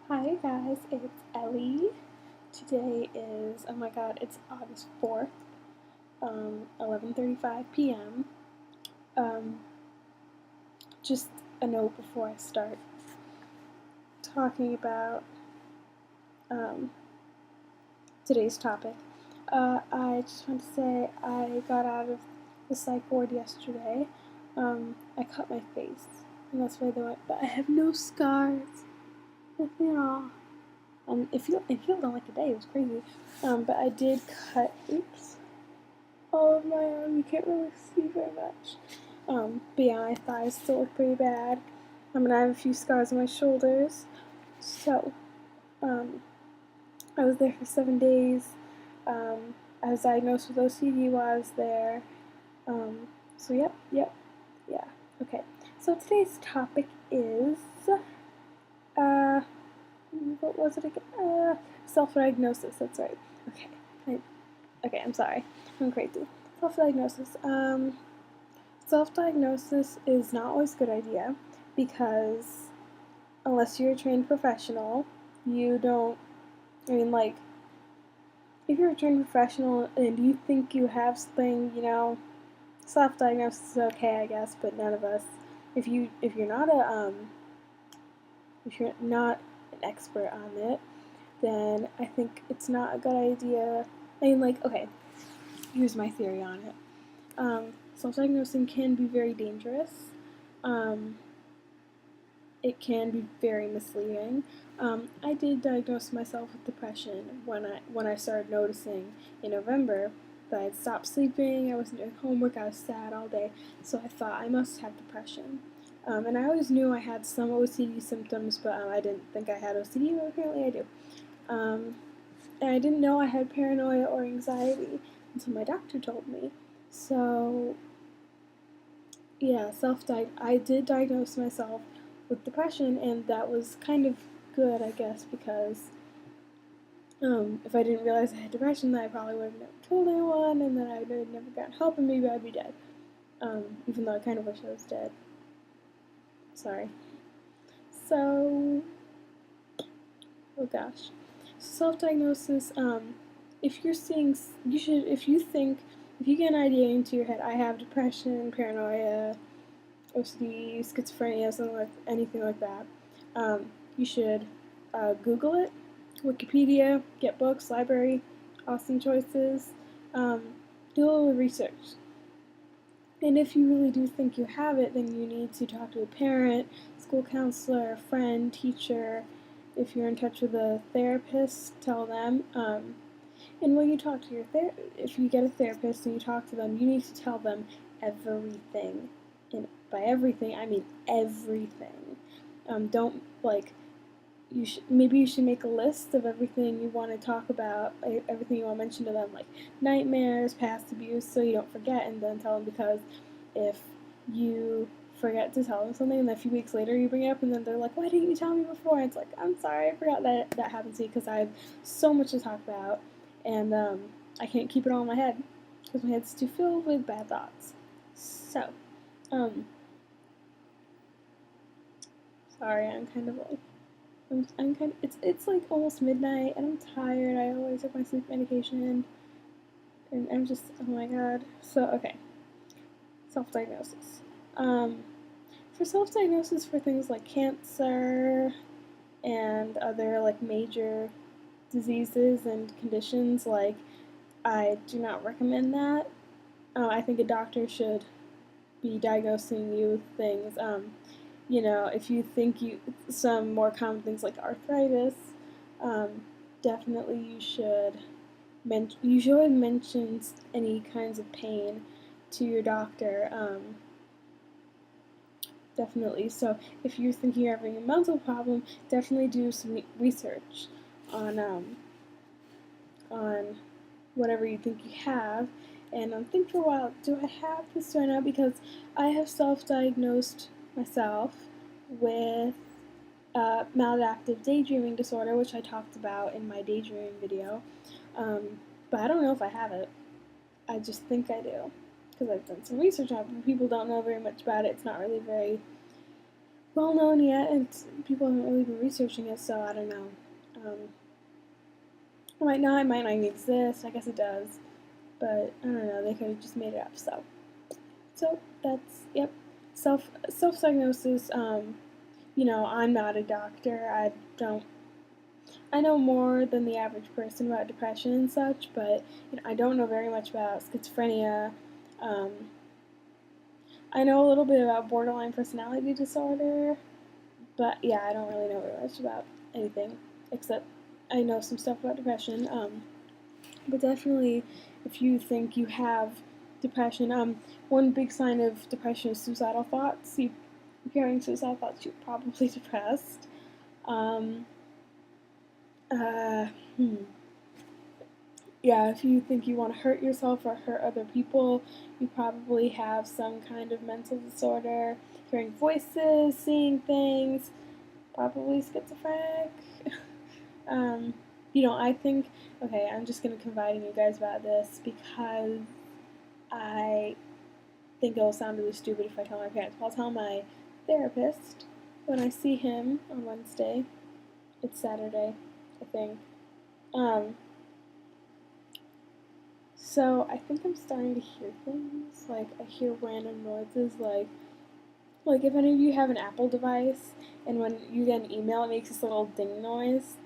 Hi guys, it's Ellie. Today is, oh my god, it's August 4th, 11:35 p.m. Um, just a note before I start talking about um, today's topic. I just want to say I got out of the psych ward yesterday. I cut my face, and that's why they went, but I have no scars. Nothing at all. It healed on like a day. It was crazy. But I did cut. Oops. All of my arm. You can't really see very much. But yeah, my thighs still look pretty bad. And I have a few scars on my shoulders. So, um, I was there for 7 days. I was diagnosed with OCD while I was there. So yeah. Okay. So today's topic is uh, what was it again? Self-diagnosis. That's right. Okay. I'm sorry. I'm crazy. Self-diagnosis. Self-diagnosis is not always a good idea because unless you're a trained professional, you don't. I mean, like, if you're a trained professional and you think you have something, self-diagnosis is okay, I guess. But none of us. If you're not if you're not an expert on it, then I think it's not a good idea. I mean, like, okay, here's my theory on it. Self-diagnosing can be very dangerous. Um, it can be very misleading. I did diagnose myself with depression when I started noticing in November that I'd stopped sleeping, I wasn't doing homework, I was sad all day, so I thought I must have depression. And I always knew I had some OCD symptoms, but I didn't think I had OCD, but apparently I do. Um, and I didn't know I had paranoia or anxiety until my doctor told me. So yeah, I did diagnose myself with depression, and that was kind of good, I guess, because if I didn't realize I had depression, then I probably would have never told anyone, and then I would have never gotten help, and maybe I'd be dead. Even though I kind of wish I was dead. Sorry. So, oh gosh, self-diagnosis. If you're seeing, you should. If you get an idea into your head, I have depression, paranoia, OCD, schizophrenia, something like anything like that, you should Google it, Wikipedia, get books, library, awesome choices. Um, do a little research. And if you really do think you have it, then you need to talk to a parent, school counselor, a friend, teacher. If you're in touch with a therapist, tell them. And when you talk to if you get a therapist and you talk to them, you need to tell them everything. And by everything, I mean everything. Don't like maybe you should make a list of everything you want to talk about, everything you want to mention to them, like nightmares, past abuse, so you don't forget, and then tell them, because if you forget to tell them something and then a few weeks later you bring it up and then they're like, why didn't you tell me before? And it's like, I'm sorry, I forgot that happened to me because I have so much to talk about, and I can't keep it all in my head because my head's too filled with bad thoughts. So, um, sorry, I'm kind of like I'm kind of, it's like almost midnight and I'm tired. I always have my sleep medication and I'm just, oh my god. So okay, self-diagnosis. Um, for self-diagnosis for things like cancer and other like major diseases and conditions, like, I do not recommend that. I think a doctor should be diagnosing you with things. If you think some more common things like arthritis, um, definitely you should mention any kinds of pain to your doctor. Definitely. So if you're thinking you're having a mental problem, definitely do some research on on whatever you think you have. And think for a while, do I have this right now? Because I have self-diagnosed myself with maladaptive daydreaming disorder, which I talked about in my daydreaming video. But I don't know if I have it. I just think I do because I've done some research on it. But people don't know very much about it. It's not really very well known yet, and people haven't really been researching it, so I don't know. It might not, it might not even exist. I guess it does, but I don't know. They could have just made it up. So that's yep. Self diagnosis. I'm not a doctor. I know more than the average person about depression and such, but I don't know very much about schizophrenia. Um, I know a little bit about borderline personality disorder, but yeah, I don't really know very much about anything except I know some stuff about depression. But definitely, if you think you have depression, one big sign of depression is suicidal thoughts. If you're having suicidal thoughts, you're probably depressed. Um, uh, hmm. Yeah, if you think you want to hurt yourself or hurt other people, you probably have some kind of mental disorder. Hearing voices, seeing things, probably schizophrenic. um, I think, okay, I'm just going to confide in you guys about this because I think it'll sound really stupid if I tell my parents. But I'll tell my therapist when I see him on Wednesday. It's Saturday, I think. So I think I'm starting to hear things. Like I hear random noises. Like if any of you have an Apple device, and when you get an email, it makes this little ding noise.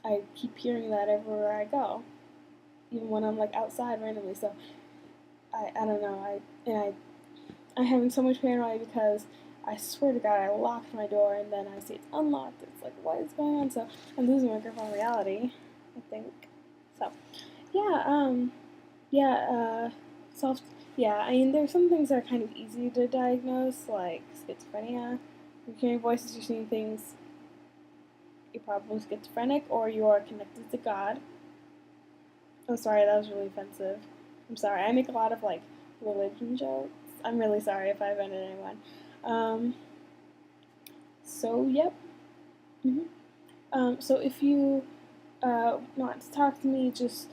I keep hearing that everywhere I go, even when I'm like outside randomly. So I don't know. I'm having so much paranoia because I swear to God I locked my door and then I see it's unlocked. It's like what is going on? So I'm losing my grip on reality, I think. So yeah, self yeah. I mean there's some things that are kind of easy to diagnose like schizophrenia. You're hearing voices, you're seeing things. You're probably schizophrenic or you are connected to God. Oh, sorry, that was really offensive. I'm sorry. I make a lot of like religion jokes. I'm really sorry if I offended anyone. Um, yep. So if you want to talk to me, just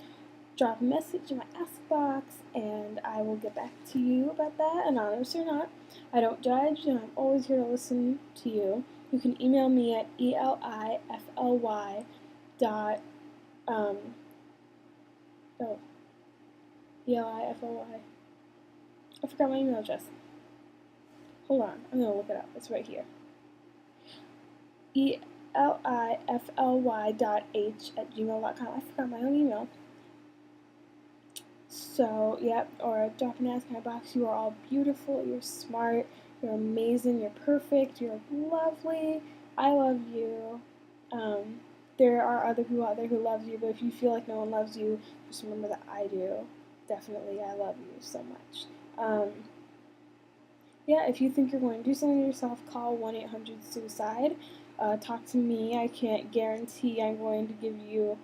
drop a message in my Ask box, and I will get back to you about that, anonymous or not. I don't judge, and I'm always here to listen to you. You can email me at elifly dot oh elifly. I forgot my email address. Hold on, I'm gonna look it up. It's right here. elifly.h@gmail.com. I forgot my own email. So, yep, or drop an ask in my box. You are all beautiful, you're smart, you're amazing, you're perfect, you're lovely. I love you. There are other people out there who love you, but if you feel like no one loves you, just remember that I do. Definitely, I love you so much. Yeah, if you think you're going to do something to yourself, call 1-800-SUICIDE. Talk to me. I can't guarantee I'm going to give you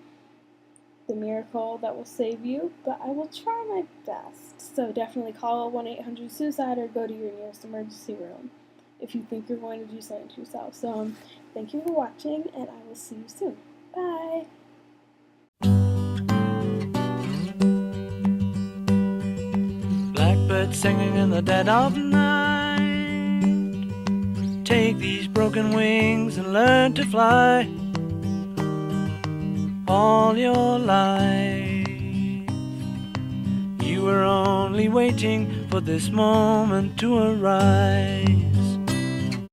the miracle that will save you, but I will try my best. So definitely call 1-800-SUICIDE or go to your nearest emergency room if you think you're going to do something to yourself. So thank you for watching, and I will see you soon. Bye! Blackbird singing in the dead of night. Take these broken wings and learn to fly. All your life you were only waiting for this moment to arise.